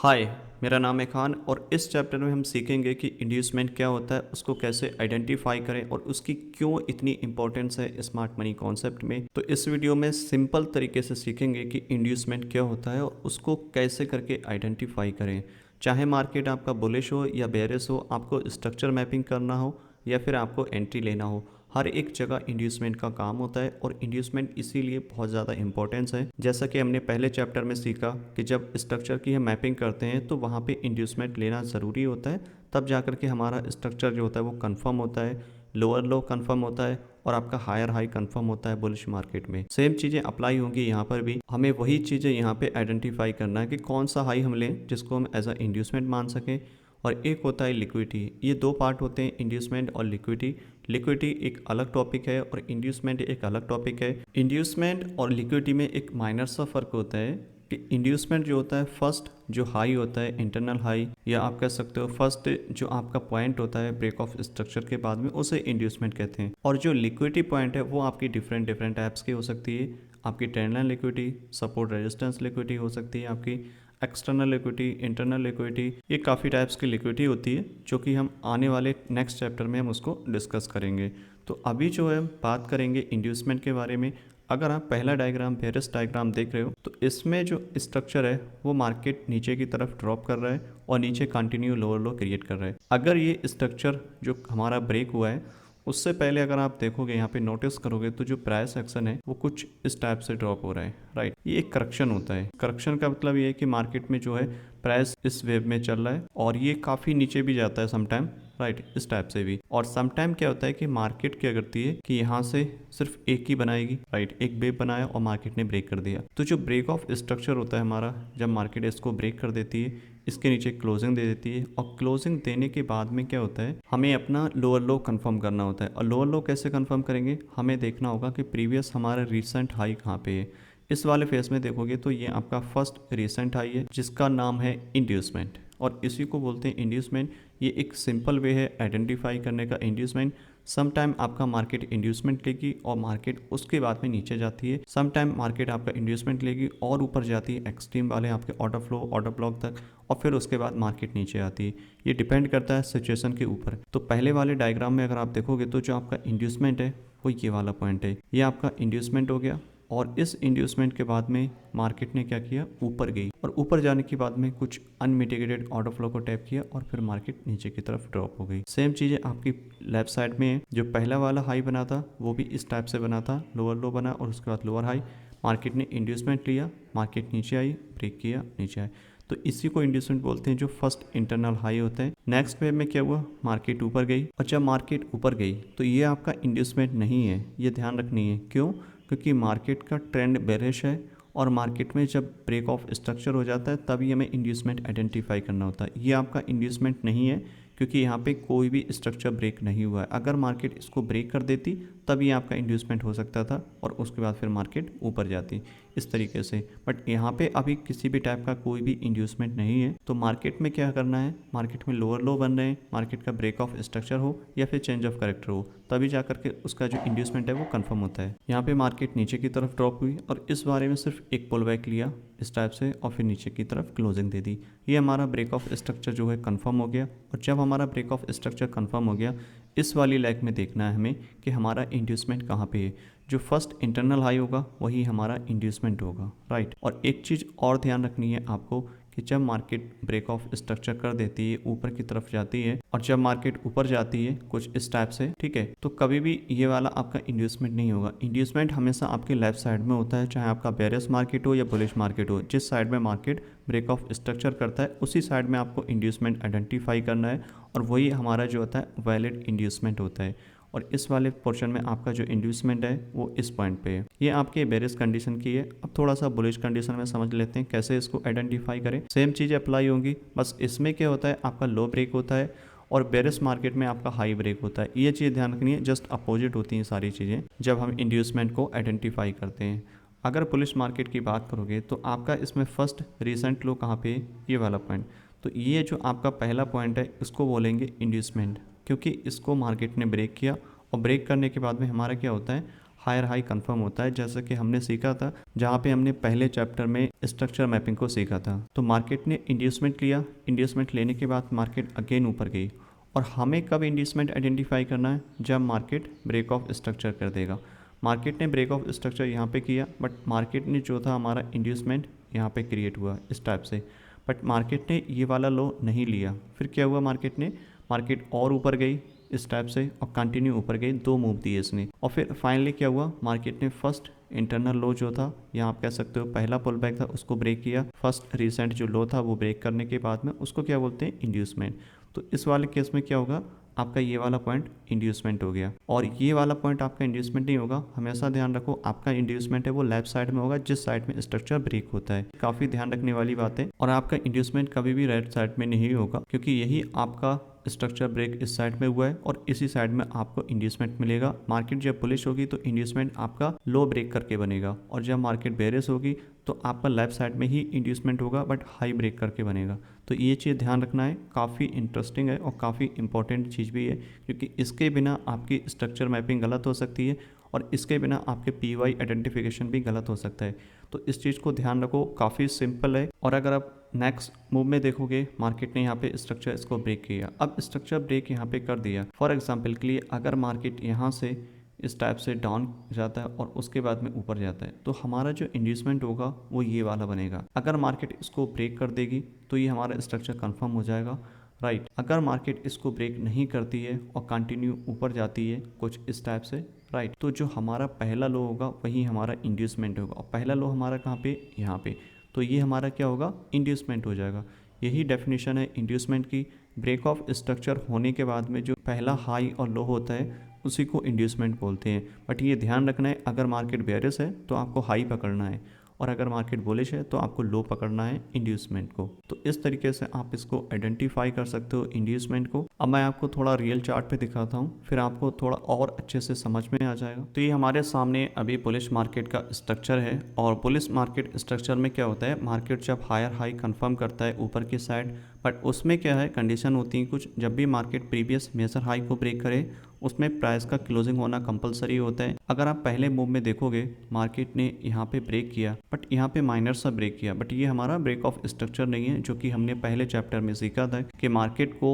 हाय, मेरा नाम है खान और इस चैप्टर में हम सीखेंगे कि इंड्यूसमेंट क्या होता है, उसको कैसे आइडेंटिफाई करें और उसकी क्यों इतनी इंपॉर्टेंस है स्मार्ट मनी कॉन्सेप्ट में। तो इस वीडियो में सिंपल तरीके से सीखेंगे कि इंड्यूसमेंट क्या होता है और उसको कैसे करके आइडेंटिफाई करें। चाहे मार्केट आपका बुलिश हो या बेयरिश हो, आपको स्ट्रक्चर मैपिंग करना हो या फिर आपको एंट्री लेना हो, हर एक जगह इंड्यूसमेंट का काम होता है और इंड्यूसमेंट इसीलिए बहुत ज़्यादा इंपॉर्टेंस है। जैसा कि हमने पहले चैप्टर में सीखा कि जब स्ट्रक्चर की हम मैपिंग करते हैं तो वहाँ पे इंड्यूसमेंट लेना ज़रूरी होता है, तब जाकर के हमारा स्ट्रक्चर जो होता है वो कंफर्म होता है, लोअर लो कंफर्म होता है और आपका हायर हाई कंफर्म होता है बुलिश मार्केट में। सेम चीज़ें अप्लाई होंगी यहाँ पर भी। हमें वही चीज़ें यहाँ पे आइडेंटिफाई करना है कि कौन सा हाई हम लें जिसको हम एज अ इंड्यूसमेंट मान सकें। और एक होता है लिक्विडिटी। ये दो पार्ट होते हैं, इंड्यूसमेंट और लिक्विडिटी। लिक्विडिटी एक अलग टॉपिक है और इंड्यूसमेंट एक अलग टॉपिक है। इंड्यूसमेंट और लिक्विडिटी में एक माइनर सा फ़र्क होता है कि इंड्यूसमेंट जो होता है, फर्स्ट जो हाई होता है, इंटरनल हाई, या आप कह सकते हो फर्स्ट जो आपका पॉइंट होता है ब्रेक ऑफ स्ट्रक्चर के बाद में, उसे इंड्यूसमेंट कहते हैं। और जो लिक्विडिटी पॉइंट है वो आपकी डिफरेंट डिफरेंट टाइप्स की हो सकती है। आपकी trend line liquidity, support resistance liquidity हो सकती है, आपकी एक्सटर्नल लिक्विडिटी, इंटरनल लिक्विडिटी, ये काफ़ी टाइप्स की लिक्विडिटी होती है जो कि हम आने वाले नेक्स्ट चैप्टर में हम उसको डिस्कस करेंगे। तो अभी जो है बात करेंगे इंड्यूसमेंट के बारे में। अगर आप पहला डायग्राम, बेयरिश डायग्राम देख रहे हो तो इसमें जो स्ट्रक्चर है वो मार्केट नीचे की तरफ ड्रॉप कर रहा है और नीचे कंटिन्यू लोअर लो क्रिएट कर रहा है। अगर ये स्ट्रक्चर जो हमारा ब्रेक हुआ है उससे पहले अगर आप देखोगे, यहाँ पे नोटिस करोगे तो जो प्राइस एक्शन है वो कुछ इस टाइप से ड्रॉप हो रहा है, राइट। ये एक करेक्शन होता है। करेक्शन का मतलब ये है कि मार्केट में जो है प्राइस इस वेव में चल रहा है और ये काफ़ी नीचे भी जाता है समटाइम, राइट, इस टाइप से भी। और समटाइम क्या होता है कि मार्केट क्या करती है कि यहाँ से सिर्फ एक ही बनाएगी, राइट, एक वेव बनाया और मार्केट ने ब्रेक कर दिया। तो जो ब्रेक ऑफ स्ट्रक्चर होता है हमारा, जब मार्केट इसको ब्रेक कर देती है, इसके नीचे क्लोजिंग दे देती है और क्लोजिंग देने के बाद में क्या होता है, हमें अपना लोअर लो कंफर्म करना होता है। और लोअर लो कैसे कंफर्म करेंगे, हमें देखना होगा कि प्रीवियस हमारा रिसेंट हाई कहाँ पे है। इस वाले फेस में देखोगे तो ये आपका फर्स्ट रिसेंट हाई है जिसका नाम है इंड्यूसमेंट और इसी को बोलते हैं इंड्यूसमेंट। ये एक सिंपल वे है आइडेंटिफाई करने का इंड्यूसमेंट। सम टाइम आपका मार्केट इंड्यूसमेंट लेगी और मार्केट उसके बाद में नीचे जाती है। सम टाइम मार्केट आपका इंड्यूसमेंट लेगी और ऊपर जाती है एक्सट्रीम वाले आपके ऑर्डर फ्लो, ऑर्डर ब्लॉक तक, और फिर उसके बाद मार्केट नीचे आती है। ये डिपेंड करता है सिचुएशन के ऊपर। तो पहले वाले डायग्राम में अगर आप देखोगे तो जो आपका इंड्यूसमेंट है वो ये वाला पॉइंट है। ये आपका इंड्यूसमेंट हो गया और इस इंड्यूसमेंट के बाद में मार्केट ने क्या किया, ऊपर गई और ऊपर जाने के बाद में कुछ अनमिटिगेटेड ऑर्डर फ्लो को टैप किया और फिर मार्केट नीचे की तरफ ड्रॉप हो गई। सेम चीज़ें आपकी लेफ्ट साइड में है। जो पहला वाला हाई बना था वो भी इस टाइप से बना था, लोअर लो बना और उसके बाद लोअर हाई। मार्केट ने इंड्यूसमेंट लिया, मार्केट नीचे आई, ब्रेक किया, नीचे आए, तो इसी को इंड्यूसमेंट बोलते हैं, जो फर्स्ट इंटरनल हाई होता है। नेक्स्ट वेव में क्या हुआ, मार्केट ऊपर गई और जब मार्केट ऊपर गई तो ये आपका इंड्यूसमेंट नहीं है, ये ध्यान रखनी है। क्यों? क्योंकि मार्केट का ट्रेंड बेरिश है और मार्केट में जब ब्रेक ऑफ स्ट्रक्चर हो जाता है तभी हमें इंड्यूसमेंट आइडेंटिफाई करना होता है। ये आपका इंड्यूसमेंट नहीं है क्योंकि यहाँ पे कोई भी स्ट्रक्चर ब्रेक नहीं हुआ है। अगर मार्केट इसको ब्रेक कर देती तब ये आपका इंड्यूसमेंट हो सकता था और उसके बाद फिर मार्केट ऊपर जाती इस तरीके से। बट यहाँ पे अभी किसी भी टाइप का कोई भी इंड्यूसमेंट नहीं है। तो मार्केट में क्या करना है, मार्केट में लोअर लो बन रहे हैं, मार्केट का ब्रेक ऑफ स्ट्रक्चर हो या फिर चेंज ऑफ करेक्टर हो, तभी जा करके उसका जो इंड्यूसमेंट है वो कंफर्म होता है। यहाँ पे मार्केट नीचे की तरफ ड्रॉप हुई और इस बारे में सिर्फ एक पुल बैक लिया इस टाइप से और फिर नीचे की तरफ क्लोजिंग दे दी। ये हमारा ब्रेक ऑफ स्ट्रक्चर जो है कंफर्म हो गया। और जब हमारा ब्रेक ऑफ स्ट्रक्चर कंफर्म हो गया, इस वाली लेग में देखना है हमें कि हमारा इंड्यूसमेंट कहाँ पे है। जो फर्स्ट इंटरनल हाई होगा वही हमारा इंड्यूसमेंट होगा, राइट। और एक चीज़ और ध्यान रखनी है आपको कि जब मार्केट ब्रेक ऑफ स्ट्रक्चर कर देती है, ऊपर की तरफ जाती है और जब मार्केट ऊपर जाती है कुछ इस टाइप से, ठीक है, तो कभी भी ये वाला आपका इंड्यूसमेंट नहीं होगा। इंड्यूसमेंट हमेशा आपके लेफ्ट साइड में होता है, चाहे आपका बेरिश मार्केट हो या बुलिश मार्केट हो। जिस साइड में मार्केट ब्रेक ऑफ स्ट्रक्चर करता है उसी साइड में आपको इंड्यूसमेंट आइडेंटिफाई करना है और वही हमारा जो होता है वैलिड इंड्यूसमेंट होता है। और इस वाले पोर्शन में आपका जो इंड्यूसमेंट है वो इस पॉइंट पे है। ये आपके बेरिश कंडीशन की है। अब थोड़ा सा बुलिश कंडीशन में समझ लेते हैं कैसे इसको आइडेंटिफाई करें। सेम चीज़ अप्लाई होंगी, बस इसमें क्या होता है, आपका लो ब्रेक होता है और बेरिश मार्केट में आपका हाई ब्रेक होता है। ये चीज़ ध्यान रखनी है, जस्ट अपोजिट होती हैं सारी चीज़ें जब हम इंड्यूसमेंट को आइडेंटिफाई करते हैं। अगर बुलिश मार्केट की बात करोगे तो आपका इसमें फर्स्ट रिसेंट लो कहाँ पे है, ये वाला पॉइंट। तो ये जो आपका पहला पॉइंट है इसको बोलेंगे इंड्यूसमेंट, क्योंकि इसको मार्केट ने ब्रेक किया और ब्रेक करने के बाद में हमारा क्या होता है, हायर हाई कंफर्म होता है, जैसा कि हमने सीखा था जहाँ पे हमने पहले चैप्टर में स्ट्रक्चर मैपिंग को सीखा था। तो मार्केट ने इंड्यूसमेंट लिया, इंड्यूसमेंट लेने के बाद मार्केट अगेन ऊपर गई, और हमें कब इंड्यूसमेंट आइडेंटिफाई करना है, जब मार्केट ब्रेक ऑफ स्ट्रक्चर कर देगा। मार्केट ने ब्रेक ऑफ स्ट्रक्चर यहाँ पे किया, बट मार्केट ने जो था हमारा इंड्यूसमेंट यहाँ पे क्रिएट हुआ इस टाइप से, बट मार्केट ने ये वाला लो नहीं लिया। फिर क्या हुआ, मार्केट और ऊपर गई इस टाइप से और कंटिन्यू ऊपर गई, 2 मूव दिए इसने, और फिर फाइनली क्या हुआ, मार्केट ने फर्स्ट इंटरनल लो जो था, यहाँ आप कह सकते हो पहला पुल बैक था, उसको ब्रेक किया। फर्स्ट रिसेंट जो लो था वो ब्रेक करने के बाद में उसको क्या बोलते हैं, इंड्यूसमेंट। तो इस वाले केस में क्या होगा, आपका ये वाला पॉइंट इंड्यूसमेंट हो गया, और ये वाला पॉइंट आपका इंड्यूसमेंट नहीं होगा। हमेशा ध्यान रखो, आपका इंड्यूसमेंट है वो लेफ्ट साइड में होगा, जिस साइड में स्ट्रक्चर ब्रेक होता है। काफ़ी ध्यान रखने वाली बात है। और आपका इंड्यूसमेंट कभी भी राइट साइड में नहीं होगा, क्योंकि यही आपका स्ट्रक्चर ब्रेक इस साइड में हुआ है और इसी साइड में आपको इंड्यूसमेंट मिलेगा। मार्केट जब बुलिश होगी तो इंड्यूसमेंट आपका लो ब्रेक करके बनेगा, और जब मार्केट बेरिश होगी तो आपका लेफ्ट साइड में ही इंड्यूसमेंट होगा, बट हाई ब्रेक करके बनेगा। तो ये चीज़ ध्यान रखना है, काफ़ी इंटरेस्टिंग है और काफ़ी इंपॉर्टेंट चीज़ भी है, क्योंकि इसके बिना आपकी स्ट्रक्चर मैपिंग गलत हो सकती है और इसके बिना आपके पीवाई आइडेंटिफिकेशन भी गलत हो सकता है। तो इस चीज़ को ध्यान रखो, काफ़ी सिंपल है। और अगर आप नेक्स्ट मूव में देखोगे, मार्केट ने यहाँ पे स्ट्रक्चर इसको ब्रेक किया। अब स्ट्रक्चर ब्रेक यहाँ पे कर दिया, फॉर एग्जांपल के लिए अगर मार्केट यहाँ से इस टाइप से डाउन जाता है और उसके बाद में ऊपर जाता है, तो हमारा जो इंड्यूसमेंट होगा वो ये वाला बनेगा। अगर मार्केट इसको ब्रेक कर देगी तो ये हमारा स्ट्रक्चर कंफर्म हो जाएगा, राइट। अगर मार्केट इसको ब्रेक नहीं करती है और कंटिन्यू ऊपर जाती है कुछ इस टाइप से, राइट, तो जो हमारा पहला लो होगा वही हमारा इंड्यूसमेंट होगा, और पहला लो हमारा कहाँ पे, यहाँ पे, तो ये हमारा क्या होगा, इंड्यूसमेंट हो जाएगा। यही डेफिनेशन है इंड्यूसमेंट की। ब्रेक ऑफ स्ट्रक्चर होने के बाद में जो पहला हाई और लो होता है उसी को इंड्यूसमेंट बोलते हैं। बट ये ध्यान रखना है, अगर मार्केट बेयरिश है तो आपको हाई पकड़ना है, और अगर मार्केट बुलिश है तो आपको लो पकड़ना है इंड्यूसमेंट को। तो इस तरीके से आप इसको आइडेंटिफाई कर सकते हो इंड्यूसमेंट को। अब मैं आपको थोड़ा रियल चार्ट पे दिखाता हूँ, फिर आपको थोड़ा और अच्छे से समझ में आ जाएगा। तो ये हमारे सामने अभी बुलिश मार्केट का स्ट्रक्चर है, और बुलिश मार्केट स्ट्रक्चर में क्या होता है, मार्केट जब हायर हाई कंफर्म करता है ऊपर की साइड, बट उसमें क्या है, कंडीशन होती है कुछ, जब भी मार्केट प्रीवियस मेजर हाई को ब्रेक करे उसमें प्राइस का क्लोजिंग होना कंपलसरी होता है। अगर आप पहले मूव में देखोगे, मार्केट ने यहाँ पे ब्रेक किया, बट यहाँ पे माइनर सा ब्रेक किया, बट ये हमारा ब्रेक ऑफ स्ट्रक्चर नहीं है, जो कि हमने पहले चैप्टर में सीखा था कि मार्केट को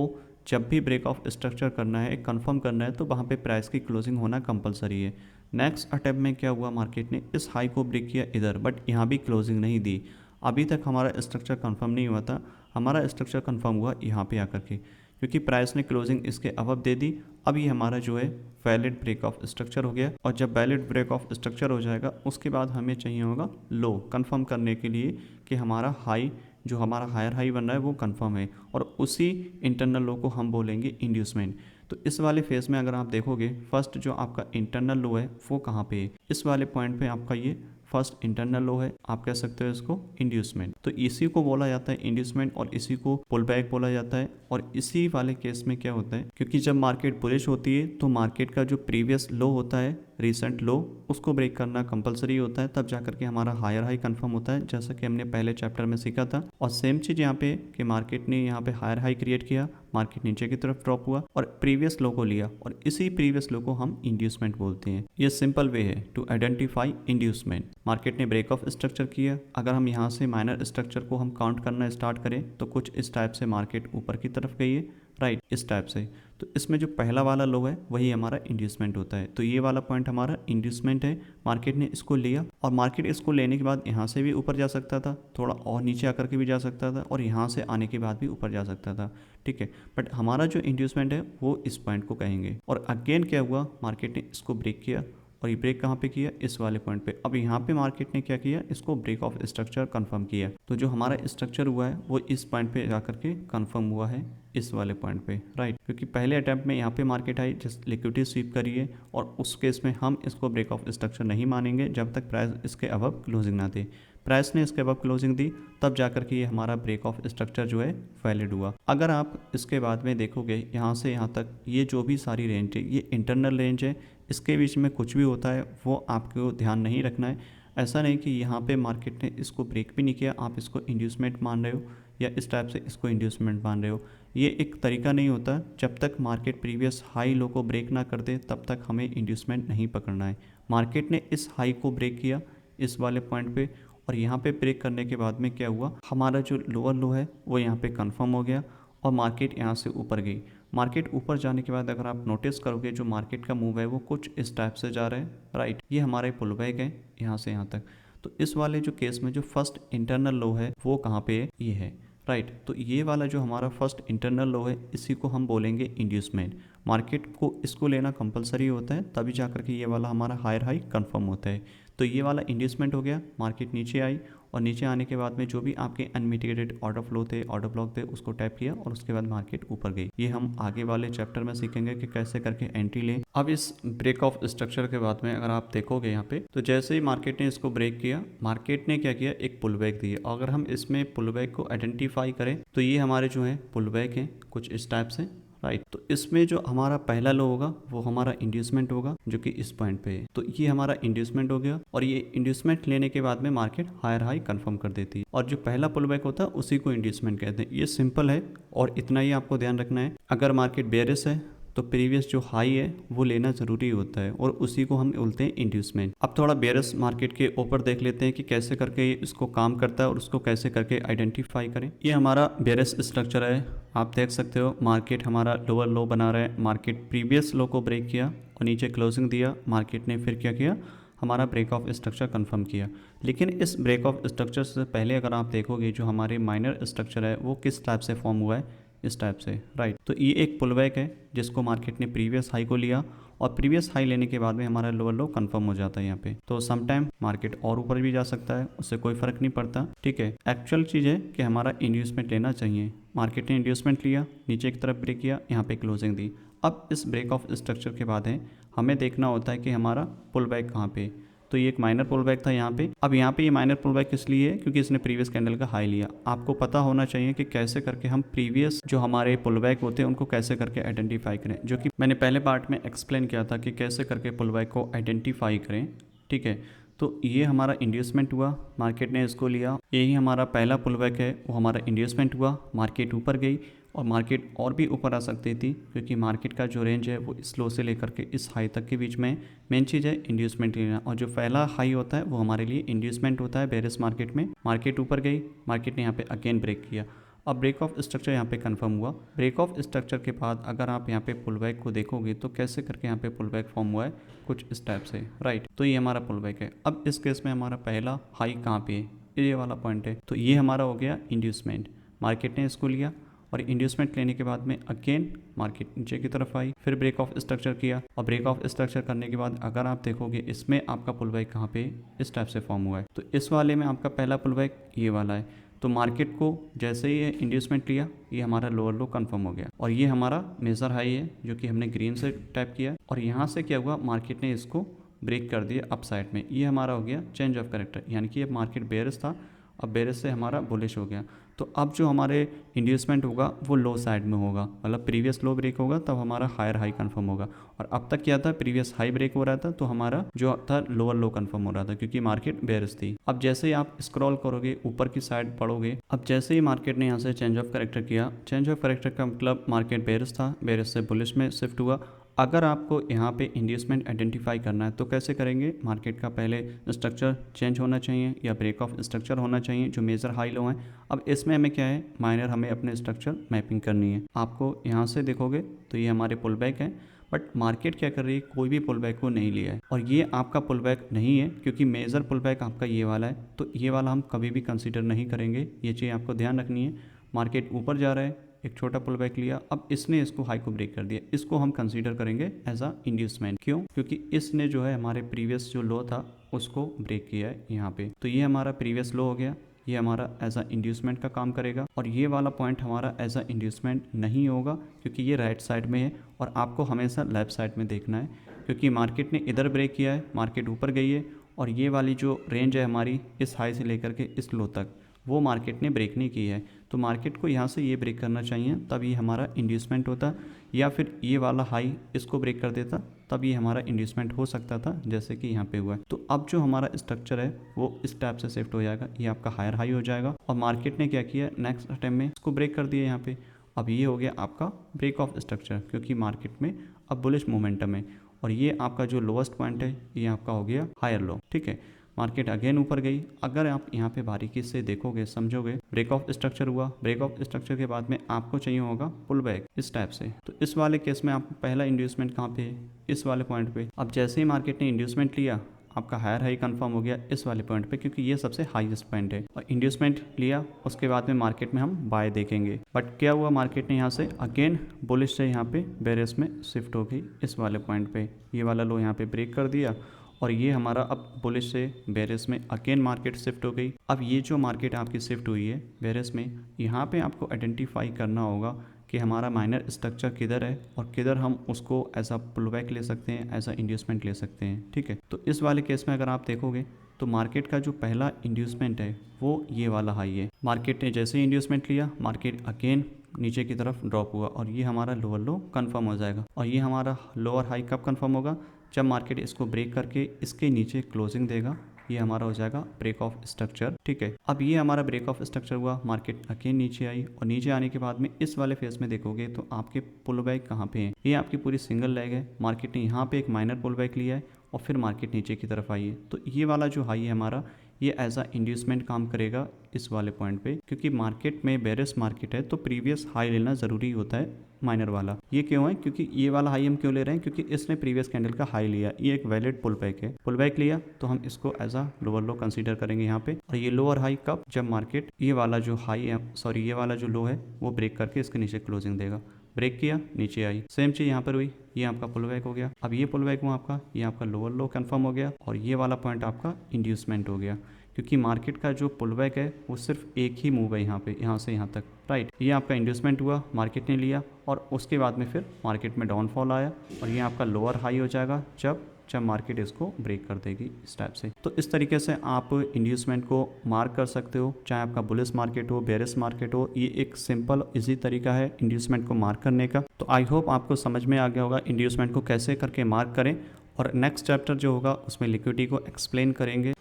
जब भी ब्रेक ऑफ स्ट्रक्चर करना है, कंफर्म करना है, तो वहाँ पे प्राइस की क्लोजिंग होना कंपलसरी है। नेक्स्ट अटैम्प्ट में क्या हुआ, मार्केट ने इस हाई को ब्रेक किया इधर, बट यहाँ भी क्लोजिंग नहीं दी। अभी तक हमारा स्ट्रक्चर कंफर्म नहीं हुआ था, हमारा स्ट्रक्चर कंफर्म हुआ यहाँ पे आकर के, क्योंकि प्राइस ने क्लोजिंग इसके अबव दे दी। अब ये हमारा जो है वैलिड ब्रेक ऑफ स्ट्रक्चर हो गया, और जब वैलिड ब्रेक ऑफ स्ट्रक्चर हो जाएगा उसके बाद हमें चाहिए होगा लो कंफर्म करने के लिए कि हमारा हाई, जो हमारा हायर हाई बन रहा है वो कंफर्म है, और उसी इंटरनल लो को हम बोलेंगे इंड्यूसमेंट। तो इस वाले फेज में अगर आप देखोगे, फर्स्ट जो आपका इंटरनल लो है वो कहाँ पे है, इस वाले पॉइंट पे आपका ये फर्स्ट इंटरनल लो है, आप कह सकते हो इसको इंड्यूसमेंट। तो इसी को बोला जाता है इंड्यूसमेंट, और इसी को पुल बैक बोला जाता है। और इसी वाले केस में क्या होता है, क्योंकि जब मार्केट बुलिश होती है तो मार्केट का जो प्रीवियस लो होता है, रिसेंट लो, उसको ब्रेक करना कंपलसरी होता है, तब जाकर के हमारा हायर हाई कंफर्म होता है, जैसा कि हमने पहले चैप्टर में सीखा था। और सेम चीज़ यहाँ पे कि मार्केट ने यहाँ पे हायर हाई क्रिएट किया, मार्केट नीचे की तरफ ड्रॉप हुआ और प्रीवियस लो को लिया, और इसी प्रीवियस लो को हम इंड्यूसमेंट बोलते हैं। ये सिंपल वे है टू आइडेंटिफाई इंड्यूसमेंट। मार्केट ने ब्रेक ऑफ स्ट्रक्चर किया, अगर हम यहाँ से माइनर स्ट्रक्चर को हम काउंट करना स्टार्ट करें तो कुछ इस टाइप से मार्केट ऊपर की तरफ गई है, राइट, इस टाइप से। तो इसमें जो पहला वाला लो है वही हमारा इंड्यूसमेंट होता है। तो ये वाला पॉइंट हमारा इंड्यूसमेंट है, मार्केट ने इसको लिया, और मार्केट इसको लेने के बाद यहाँ से भी ऊपर जा सकता था, थोड़ा और नीचे आकर के भी जा सकता था, और यहाँ से आने के बाद भी ऊपर जा सकता था, ठीक है। बट हमारा जो इंड्यूसमेंट है वो इस पॉइंट को कहेंगे। और अगेन क्या हुआ, मार्केट ने इसको ब्रेक किया, और ये ब्रेक कहाँ पे किया, इस वाले पॉइंट पे। अब यहाँ पे मार्केट ने क्या किया, इसको ब्रेक ऑफ स्ट्रक्चर कंफर्म किया। तो जो हमारा स्ट्रक्चर हुआ है वो इस पॉइंट पे जाकर के कंफर्म हुआ है, इस वाले पॉइंट पे, राइट। क्योंकि पहले अटैम्प्ट में यहाँ पे market I, just liquidity SVEEP करी है, और उस केस में हम इसको ब्रेक ऑफ स्ट्रक्चर नहीं मानेंगे जब तक प्राइस इसके अबव क्लोजिंग ना दे। प्राइस ने इसके अबव क्लोजिंग दी, तब जाकर के ये हमारा ब्रेक ऑफ स्ट्रक्चर जो है वैलिड हुआ। अगर आप इसके बाद में देखोगे, यहाँ से यहाँ तक ये जो भी सारी रेंज है ये इंटरनल रेंज है, इसके बीच में कुछ भी होता है वो आपको ध्यान नहीं रखना है। ऐसा नहीं कि यहाँ पे मार्केट ने इसको ब्रेक भी नहीं किया, आप इसको इंड्यूसमेंट मान रहे हो, या इस टाइप से इसको इंड्यूसमेंट मान रहे हो। ये एक तरीका नहीं होता, जब तक मार्केट प्रीवियस हाई लो को ब्रेक ना कर दे तब तक हमें इंड्यूसमेंट नहीं पकड़ना है। मार्केट ने इस हाई को ब्रेक किया इस वाले पॉइंट पे, और यहाँ पे ब्रेक करने के बाद में क्या हुआ, हमारा जो लोअर लो है वो यहाँ पे कंफर्म हो गया और मार्केट यहाँ से ऊपर गई। मार्केट ऊपर जाने के बाद अगर आप नोटिस करोगे जो मार्केट का मूव है वो कुछ इस टाइप से जा रहा है, राइट। ये हमारे पुल बैक है यहाँ से यहाँ तक। तो इस वाले जो केस में जो फर्स्ट इंटरनल लो है वो कहाँ पे है, ये है, राइट। तो ये वाला जो हमारा फर्स्ट इंटरनल लो है इसी को हम बोलेंगे इंड्यूसमेंट। मार्केट को इसको लेना कंपलसरी होता है तभी जाकर के ये वाला हमारा हायर हाई कंफर्म होता है। तो ये वाला इंड्यूसमेंट हो गया, मार्केट नीचे आई और नीचे आने के बाद में जो भी आपके अनमिटिगेटेड ऑर्डर फ्लो थे, ऑर्डर ब्लॉक थे, उसको टैप किया और उसके बाद मार्केट ऊपर गई। ये हम आगे वाले चैप्टर में सीखेंगे कि कैसे करके एंट्री लें। अब इस ब्रेक ऑफ स्ट्रक्चर के बाद में अगर आप देखोगे यहाँ पे, तो जैसे ही मार्केट ने इसको ब्रेक किया, मार्केट ने क्या किया, एक पुल बैक दी। अगर हम इसमें पुल बैक को आइडेंटिफाई करें तो ये हमारे जो है पुल बैक हैं कुछ इस टाइप से, राइट। तो इसमें जो हमारा पहला लो होगा वो हमारा इंड्यूसमेंट होगा जो कि इस पॉइंट पे है। तो ये हमारा इंड्यूसमेंट हो गया और ये इंड्यूसमेंट लेने के बाद में मार्केट हायर हाई कंफर्म कर देती है और जो पहला पुल बैक होता है उसी को इंड्यूसमेंट कहते हैं। ये सिंपल है और इतना ही आपको ध्यान रखना है। अगर मार्केट बेयरिश है तो प्रीवियस जो हाई है वो लेना ज़रूरी होता है और उसी को हम बोलते हैं इंड्यूसमेंट। अब थोड़ा बेयरिश मार्केट के ऊपर देख लेते हैं कि कैसे करके इसको काम करता है और उसको कैसे करके आइडेंटिफाई करें। ये हमारा बेयरिश स्ट्रक्चर है, आप देख सकते हो मार्केट हमारा लोअर लो बना रहा है। मार्केट प्रीवियस लो को ब्रेक किया और नीचे क्लोजिंग दिया, मार्केट ने फिर क्या किया, हमारा ब्रेक ऑफ स्ट्रक्चर कंफर्म किया। लेकिन इस ब्रेक ऑफ स्ट्रक्चर से पहले अगर आप देखोगे जो हमारे माइनर स्ट्रक्चर है वो किस टाइप से फॉर्म हुआ है, इस टाइप से, राइट। तो ये एक पुल बैक है जिसको मार्केट ने प्रीवियस हाई को लिया और प्रीवियस हाई लेने के बाद में हमारा लोअर लो कंफर्म हो जाता है यहाँ पे। तो समटाइम मार्केट और ऊपर भी जा सकता है, उससे कोई फर्क नहीं पड़ता, ठीक है। एक्चुअल चीज़ है कि हमारा इंड्यूसमेंट लेना चाहिए। मार्केट ने इंड्यूसमेंट लिया, नीचे की तरफ ब्रेक किया, यहाँ पे क्लोजिंग दी। अब इस ब्रेक ऑफ स्ट्रक्चर के बाद है हमें देखना होता है कि हमारा पुल बैक कहाँ पे। तो ये एक माइनर पुल बैक था यहाँ पे। अब यहाँ पे ये माइनर पुल बैक इसलिए है क्योंकि इसने प्रीवियस कैंडल का हाई लिया। आपको पता होना चाहिए कि कैसे करके हम प्रीवियस जो हमारे पुल बैक होते हैं उनको कैसे करके आइडेंटिफाई करें, जो कि मैंने पहले पार्ट में एक्सप्लेन किया था कि कैसे करके पुल बैक को आइडेंटिफाई करें, ठीक है। तो ये हमारा इंड्यूसमेंट हुआ, मार्केट ने इसको लिया, यही हमारा पहला पुल बैक है, वो हमारा इंड्यूसमेंट हुआ, मार्केट ऊपर गई और मार्केट और भी ऊपर आ सकती थी क्योंकि मार्केट का जो रेंज है वो इस लो से लेकर के इस हाई तक के बीच में। मेन चीज़ है इंड्यूसमेंट लेना और जो पहला हाई होता है वो हमारे लिए इंड्यूसमेंट होता है बेरिश मार्केट में। मार्केट ऊपर गई, मार्केट ने यहाँ पे अगेन ब्रेक किया। अब ब्रेक ऑफ स्ट्रक्चर यहाँ पे कंफर्म हुआ। ब्रेक ऑफ स्ट्रक्चर के बाद अगर आप यहाँ पे पुल बैक को देखोगे तो कैसे करके यहाँ पे पुल बैक फॉर्म हुआ है, कुछ इस टाइप से, राइट। तो ये हमारा पुल बैक है। अब इस केस में हमारा पहला हाई कहाँ पे है, ये वाला पॉइंट है। तो ये हमारा हो गया इंड्यूसमेंट, मार्केट ने इसको लिया और इंड्यूसमेंट लेने के बाद में अगेन मार्केट नीचे की तरफ आई, फिर ब्रेक ऑफ स्ट्रक्चर किया और ब्रेक ऑफ स्ट्रक्चर करने के बाद अगर आप देखोगे इसमें आपका पुल बैक कहाँ पे इस टाइप से फॉर्म हुआ है। तो इस वाले में आपका पहला पुल बैक ये वाला है। तो मार्केट को जैसे ही इंड्यूसमेंट लिया ये हमारा लोअर लो कंफर्म हो गया और ये हमारा मेजर हाई है जो कि हमने ग्रीन से टैप किया और यहाँ से क्या हुआ, मार्केट ने इसको ब्रेक कर दिया अप साइड में। ये हमारा हो गया चेंज ऑफ कैरेक्टर, यानी कि अब मार्केट बेयरिश था, अब बेयरिश से हमारा बुलिश हो गया। तो अब जो हमारे इंड्यूसमेंट होगा वो लो साइड में होगा, मतलब प्रीवियस लो ब्रेक होगा तब हमारा हायर हाई कंफर्म होगा। और अब तक क्या था, प्रीवियस हाई ब्रेक हो रहा था तो हमारा जो था लोअर लो कंफर्म हो रहा था क्योंकि मार्केट बेयरिश थी। अब जैसे ही आप स्क्रॉल करोगे ऊपर की साइड पढ़ोगे, अब जैसे ही मार्केट ने यहाँ से चेंज ऑफ कैरेक्टर किया, चेंज ऑफ कैरेक्टर का मतलब मार्केट बेयरिश था, बेयरिश से बुलिश में शिफ्ट हुआ। अगर आपको यहाँ पे इंड्यूसमेंट आइडेंटिफाई करना है तो कैसे करेंगे, मार्केट का पहले स्ट्रक्चर चेंज होना चाहिए या ब्रेक ऑफ स्ट्रक्चर होना चाहिए जो मेजर हाई लो है। अब इसमें हमें क्या है, माइनर हमें अपने स्ट्रक्चर मैपिंग करनी है। आपको यहाँ से देखोगे तो ये हमारे पुल बैक है, बट मार्केट क्या कर रही है, कोई भी पुल बैक को नहीं लिया है और ये आपका पुल बैक नहीं है क्योंकि मेजर पुल बैक आपका ये वाला है। तो ये वाला हम कभी भी कंसिडर नहीं करेंगे, ये चीज़ आपको ध्यान रखनी है। मार्केट ऊपर जा रहा है, एक छोटा पुल बैक लिया, अब इसने इसको हाई को ब्रेक कर दिया, इसको हम कंसीडर करेंगे एज अ इंड्यूसमेंट। क्यों, क्योंकि इसने जो है हमारे प्रीवियस जो लो था उसको ब्रेक किया है यहाँ पे। तो ये हमारा प्रीवियस लो हो गया, ये हमारा एज अ इंड्यूसमेंट का काम करेगा और ये वाला पॉइंट हमारा एज अ इंड्यूसमेंट नहीं होगा क्योंकि ये राइट साइड में है और आपको हमेशा लेफ्ट साइड में देखना है क्योंकि मार्केट ने इधर ब्रेक किया है, मार्केट ऊपर गई है और ये वाली जो रेंज है हमारी इस हाई से लेकर के इस लो तक वो मार्केट ने ब्रेक नहीं की है। तो मार्केट को यहाँ से ये ब्रेक करना चाहिए तब ये हमारा इंड्यूसमेंट होता, या फिर ये वाला हाई इसको ब्रेक कर देता तब ये हमारा इंड्यूसमेंट हो सकता था जैसे कि यहाँ पे हुआ है। तो अब जो हमारा स्ट्रक्चर है वो इस टाइप से शिफ्ट हो जाएगा, ये आपका हायर हाई हो जाएगा और मार्केट ने क्या किया, नेक्स्ट अटेम्प्ट में इसको ब्रेक कर दिया यहाँ पे। अब ये हो गया आपका ब्रेक ऑफ स्ट्रक्चर क्योंकि मार्केट में अब बुलिश मोमेंटम है और ये आपका जो लोएस्ट पॉइंट है ये आपका हो गया हायर लो। ठीक है, मार्केट अगेन ऊपर गई। अगर आप यहाँ पे बारीकी से देखोगे, समझोगे, ब्रेक ऑफ स्ट्रक्चर हुआ, ब्रेक ऑफ स्ट्रक्चर के बाद में आपको चाहिए होगा पुल बैक इस टाइप से। तो इस वाले केस में आपको पहला इंड्यूसमेंट कहाँ पे है, इस वाले पॉइंट पे। अब जैसे ही मार्केट ने इंड्यूसमेंट लिया, आपका हायर हाई कंफर्म हो गया इस वाले पॉइंट पे, क्योंकि ये सबसे हाईएस्ट पॉइंट है। और इंड्यूसमेंट लिया, उसके बाद में मार्केट में हम बाय देखेंगे। बट क्या हुआ, मार्केट ने यहाँ से अगेन बुलिश से यहाँ पे बेरिश में शिफ्ट हो गई इस वाले पॉइंट पे। ये वाला लो यहाँ पे ब्रेक कर दिया और ये हमारा अब बुलिश से बेरिश में अगेन मार्केट शिफ्ट हो गई। अब ये जो मार्केट आपकी शिफ्ट हुई है बेरिश में, यहाँ पे आपको आइडेंटिफाई करना होगा कि हमारा माइनर स्ट्रक्चर किधर है और किधर हम उसको एज अ पुल बैक ले सकते हैं, एज अ इंड्यूसमेंट ले सकते हैं। ठीक है, तो इस वाले केस में अगर आप देखोगे तो मार्केट का जो पहला इंड्यूसमेंट है वो ये वाला हाई है। मार्केट ने जैसे ही इंड्यूसमेंट लिया, मार्केट अगेन नीचे की तरफ ड्रॉप हुआ और ये हमारा लोअर लो कंफर्म हो जाएगा। और ये हमारा लोअर हाई कब कंफर्म होगा, जब मार्केट इसको ब्रेक करके इसके नीचे क्लोजिंग देगा। ये हमारा हो जाएगा ब्रेक ऑफ स्ट्रक्चर। ठीक है, अब ये हमारा ब्रेक ऑफ स्ट्रक्चर हुआ, मार्केट अगेन नीचे आई और नीचे आने के बाद में इस वाले फेस में देखोगे तो आपके पुल बैक कहाँ पे है, ये आपकी पूरी सिंगल लेग है। मार्केट ने यहाँ पे एक माइनर पुल बैक लिया है और फिर मार्केट नीचे की तरफ आई है। तो ये वाला जो हाई है हमारा, ये एज अ इंड्यूसमेंट काम करेगा इस वाले पॉइंट पे, क्योंकि मार्केट में बेरिश मार्केट है तो प्रीवियस हाई लेना ज़रूरी होता है माइनर वाला। ये क्यों है, क्योंकि ये वाला हाई हम क्यों ले रहे हैं, क्योंकि इसने प्रीवियस कैंडल का हाई लिया, ये एक वैलिड पुल बैक है। पुल बैक लिया तो हम इसको as a lower low consider करेंगे यहाँ पे। और ये लोअर हाई कब, जब मार्केट ये वाला जो हाई है, सॉरी ये वाला जो लो है वो ब्रेक करके इसके नीचे क्लोजिंग देगा। ब्रेक किया, नीचे आई, सेम चीज़ यहाँ पर हुई, ये आपका पुल बैक हो गया। अब ये पुल बैक हुआ आपका, ये आपका लोअर लो कंफर्म हो गया और ये वाला पॉइंट आपका इंड्यूसमेंट हो गया, क्योंकि मार्केट का जो पुल बैक है वो सिर्फ एक ही मूव है यहाँ पे, यहाँ से यहाँ तक, राइट। ये आपका इंड्यूसमेंट हुआ, मार्केट ने लिया और उसके बाद में फिर मार्केट में डाउनफॉल आया और ये आपका लोअर हाई हो जाएगा जब मार्केट इसको ब्रेक कर देगी इस टाइप से। तो इस तरीके से आप इंड्यूसमेंट को मार्क कर सकते हो, चाहे आपका बुलिश मार्केट हो, बेरिश मार्केट हो। ये एक सिंपल इजी तरीका है इंड्यूसमेंट को मार्क करने का। तो आई होप आपको समझ में आ गया होगा इंड्यूसमेंट को कैसे करके मार्क करें। और नेक्स्ट चैप्टर जो होगा उसमें लिक्विडिटी को एक्सप्लेन करेंगे।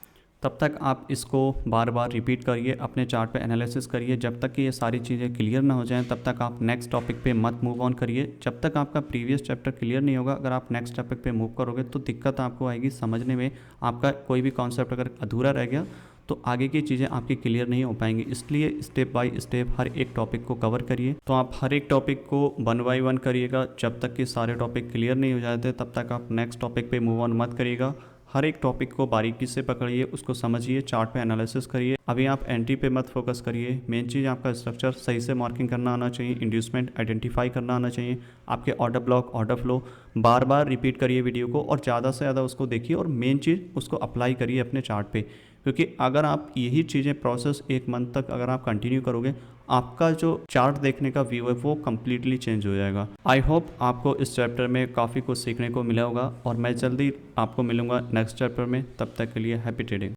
तब तक आप इसको बार बार रिपीट करिए, अपने चार्ट पे एनालिसिस करिए। जब तक कि ये सारी चीज़ें क्लियर ना हो जाएं तब तक आप नेक्स्ट टॉपिक पे मत मूव ऑन करिए। जब तक आपका प्रीवियस चैप्टर क्लियर नहीं होगा, अगर आप नेक्स्ट टॉपिक पे मूव करोगे तो दिक्कत आपको आएगी समझने में। आपका कोई भी कॉन्सेप्ट अगर अधूरा रह गया तो आगे की चीज़ें आपकी क्लियर नहीं हो पाएंगी। इसलिए स्टेप बाय स्टेप हर एक टॉपिक को कवर करिए। तो आप हर एक टॉपिक को 1 बाय 1 करिएगा। जब तक कि सारे टॉपिक क्लियर नहीं हो जाते तब तक आप नेक्स्ट टॉपिक पे मूव ऑन मत करिएगा। हर एक टॉपिक को बारीकी से पकड़िए, उसको समझिए, चार्ट पे एनालिसिस करिए। अभी आप एंट्री पे मत फोकस करिए। मेन चीज़ आपका स्ट्रक्चर सही से मार्किंग करना आना चाहिए, इंड्यूसमेंट आइडेंटिफाई करना आना चाहिए, आपके ऑर्डर ब्लॉक, ऑर्डर फ्लो बार बार रिपीट करिए वीडियो को और ज़्यादा से ज़्यादा उसको देखिए और मेन चीज़ उसको अप्लाई करिए अपने चार्ट पे। क्योंकि अगर आप यही चीज़ें प्रोसेस 1 मंथ तक अगर आप कंटिन्यू करोगे, आपका जो चार्ट देखने का व्यू है वो कम्प्लीटली चेंज हो जाएगा। आई होप आपको इस चैप्टर में काफ़ी कुछ सीखने को मिला होगा और मैं जल्दी आपको मिलूंगा नेक्स्ट चैप्टर में। तब तक के लिए हैप्पी ट्रेडिंग।